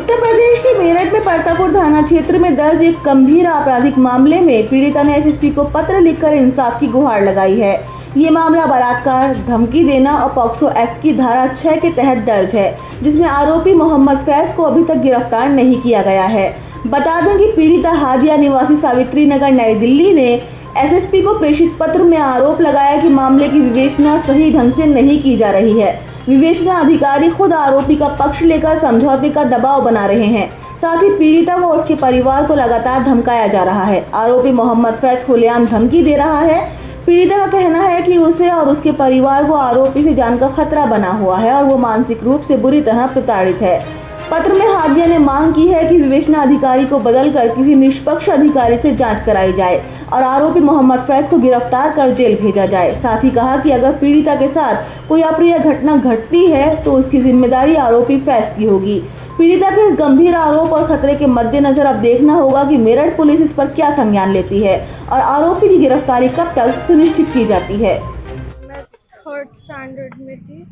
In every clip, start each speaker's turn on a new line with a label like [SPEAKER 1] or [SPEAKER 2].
[SPEAKER 1] उत्तर प्रदेश के मेरठ में परतापुर थाना क्षेत्र में दर्ज एक गंभीर आपराधिक मामले में पीड़िता ने एसएसपी को पत्र लिखकर इंसाफ की गुहार लगाई है। ये मामला बलात्कार, धमकी देना और पॉक्सो एक्ट की धारा 6 के तहत दर्ज है, जिसमें आरोपी मोहम्मद फैज को अभी तक गिरफ्तार नहीं किया गया है। बता दें कि पीड़िता हादिया निवासी सावित्री नगर नई दिल्ली ने एसएसपी को प्रेषित पत्र में आरोप लगाया कि मामले की विवेचना सही ढंग से नहीं की जा रही है। विवेचना अधिकारी खुद आरोपी का पक्ष लेकर समझौते का दबाव बना रहे हैं। साथ ही पीड़िता व उसके परिवार को लगातार धमकाया जा रहा है। आरोपी मोहम्मद फैज खुलेआम धमकी दे रहा है। पीड़िता का कहना है कि उसे और उसके परिवार को आरोपी से जान का खतरा बना हुआ है और वो मानसिक रूप से बुरी तरह प्रताड़ित है। पत्र में हादिया ने मांग की है कि विवेचना अधिकारी को बदलकर किसी निष्पक्ष अधिकारी से जांच कराई जाए और आरोपी मोहम्मद फैज को गिरफ्तार कर जेल भेजा जाए। साथ ही कहा कि अगर पीड़िता के साथ कोई अप्रिय घटना घटती है तो उसकी जिम्मेदारी आरोपी फैज की होगी। पीड़िता के इस गंभीर आरोप और खतरे के मद्देनजर अब देखना होगा कि मेरठ पुलिस इस पर क्या संज्ञान लेती है और आरोपी की गिरफ्तारी कब तक सुनिश्चित की जाती है।
[SPEAKER 2] मैं 3rd स्टैंडर्ड में थी,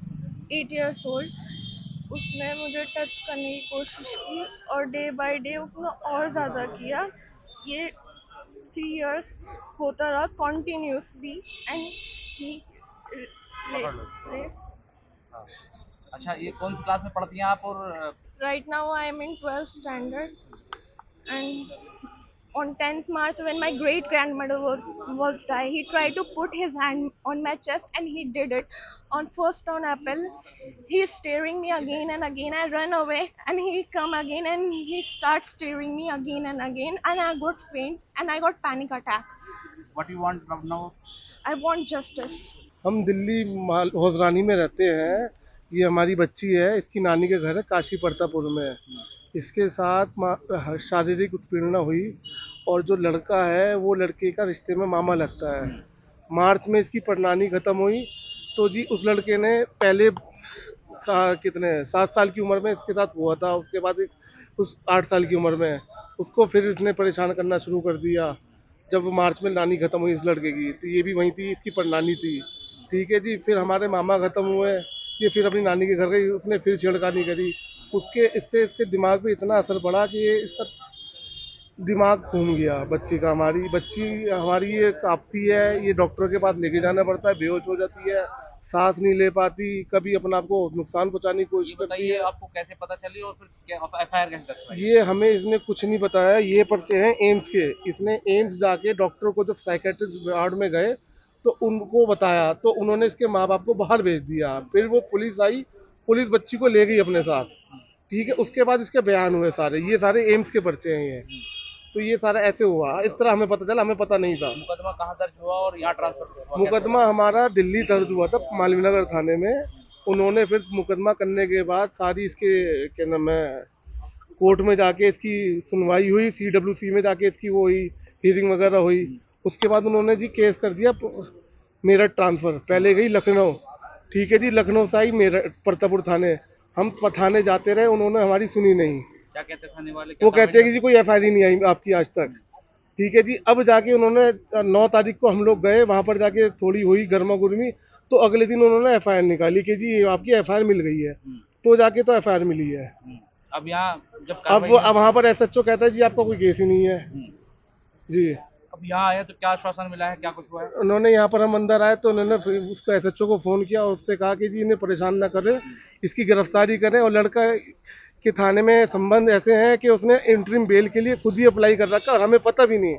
[SPEAKER 2] 8 इयर्स ओल्ड। उसने मुझे टच करने की कोशिश की और डे बाय डे उसने और ज़्यादा किया। ये 3 इयर्स होता रहा कॉन्टीन्यूसली एंड ही
[SPEAKER 3] अच्छा, ये कौन सी क्लास में पढ़ती हैं आप? और
[SPEAKER 2] right now I am in 12th standard and on 10th March when my great grandmother was died, he tried to put his hand on my chest and he did it. On 1st on April, he is staring me again and again. I run away and he come again and he starts staring me again and again and I got faint and I got panic attack.
[SPEAKER 3] what you want now?
[SPEAKER 2] I want justice.
[SPEAKER 4] हम दिल्ली होजरानी में रहते हैं। ये हमारी बच्ची है, इसकी नानी के घर है काशी परतापुर में। इसके साथ शारीरिक उत्पीड़ना हुई और जो लड़का है वो लड़के का रिश्ते में मामा लगता है। मार्च में इसकी पढ़नानी ख़त्म हुई तो जी उस लड़के ने पहले 7 साल की उम्र में इसके साथ हुआ था। उसके बाद उस 8 साल की उम्र में उसको फिर इसने परेशान करना शुरू कर दिया। जब मार्च में नानी ख़त्म हुई इस लड़के की तो ये भी वहीं थी, इसकी पढ़नानी थी। ठीक है जी, फिर हमारे मामा ख़त्म हुए, ये फिर अपनी नानी के घर गई, उसने फिर छेड़खानी करी। इससे इसके दिमाग पे इतना असर पड़ा कि ये इसका दिमाग घूम गया बच्ची का। हमारी ये कांपती है, ये डॉक्टर के पास लेके जाना पड़ता है, बेहोश हो जाती है, सांस नहीं ले पाती, कभी अपने आप को नुकसान पहुंचाने की कोशिश करती है।
[SPEAKER 3] आपको कैसे पता चली और फिर एफआईआर कैसे दर्ज हुई?
[SPEAKER 4] ये हमें इसने कुछ नहीं बताया। ये पर्चे हैं एम्स के। इसने एम्स जाके डॉक्टर को जब साइकेट्रिस्ट वार्ड में गए तो उनको बताया तो उन्होंने इसके माँ बाप को बाहर भेज दिया। फिर वो पुलिस आई, पुलिस बच्ची को ले गई अपने साथ। ठीक है, उसके बाद इसके बयान हुए सारे। ये सारे एम्स के पर्चे हैं ये। तो ये सारा ऐसे हुआ, इस तरह हमें पता चला, हमें पता नहीं था।
[SPEAKER 3] मुकदमा कहाँ दर्ज हुआ और यहाँ ट्रांसफर हुआ?
[SPEAKER 4] मुकदमा हमारा दिल्ली दर्ज हुआ था मालवीय नगर थाने में। उन्होंने फिर मुकदमा करने के बाद सारी इसके क्या नाम है कोर्ट में जाके इसकी सुनवाई हुई, CWC में जाके इसकी वो हुई, हियरिंग वगैरह हुई। उसके बाद उन्होंने जी केस कर दिया मेरठ ट्रांसफ़र। पहले गई लखनऊ। ठीक है जी, लखनऊ से आई मेरठ परतापुर थाने। हम थाने जाते रहे, उन्होंने हमारी सुनी नहीं।
[SPEAKER 3] क्या कहते हैं थाने वाले?
[SPEAKER 4] वो कहते हैं कि जी कोई FIR नहीं आई आपकी आज तक। ठीक है जी, अब जाके उन्होंने 9 तारीख को हम लोग गए, वहाँ पर जाके थोड़ी हुई गर्मा गुरमी, तो अगले दिन उन्होंने FIR निकाली कि जी आपकी FIR मिल गई है। तो जाके तो FIR मिली है।
[SPEAKER 3] अब यहाँ जब
[SPEAKER 4] अब वहाँ पर SHO कहता है जी आपका कोई केस ही नहीं है जी।
[SPEAKER 3] अब यहाँ आए तो क्या आश्वासन मिला है, क्या कुछ हुआ है?
[SPEAKER 4] उन्होंने यहाँ पर हम अंदर आए तो उन्होंने फिर उसको SHO को फ़ोन किया और उससे कहा कि जी इन्हें परेशान ना करें, इसकी गिरफ्तारी करें। और लड़का के थाने में संबंध ऐसे हैं कि उसने इंटरिम बेल के लिए खुद ही अप्लाई कर रखा और हमें पता भी नहीं।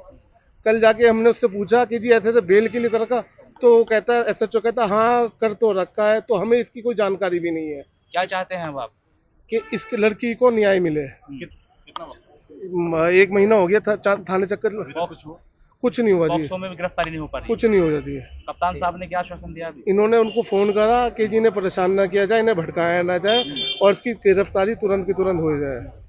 [SPEAKER 4] कल जाके हमने उससे पूछा कि जी ऐसे ऐसे बेल के लिए कर रखा, तो वो कहता है SHO कहता हाँ कर तो रखा है, तो हमें इसकी कोई जानकारी भी नहीं है।
[SPEAKER 3] क्या चाहते हैं अब आप?
[SPEAKER 4] कि इसकी लड़की को न्याय मिले।
[SPEAKER 3] कितना
[SPEAKER 4] 1 महीना हो गया था थाने चक्कर, कुछ नहीं हुआ जी,
[SPEAKER 3] बॉक्सों में भी गिरफ्तारी नहीं हो पा रही?
[SPEAKER 4] कुछ नहीं हो जाती है।
[SPEAKER 3] कप्तान साहब ने क्या आश्वासन दिया अभी?
[SPEAKER 4] इन्होंने उनको फ़ोन करा कि जी इन्हें परेशान ना किया जाए, इन्हें भटकाया ना जाए और इसकी गिरफ्तारी तुरंत की तुरंत हो जाए।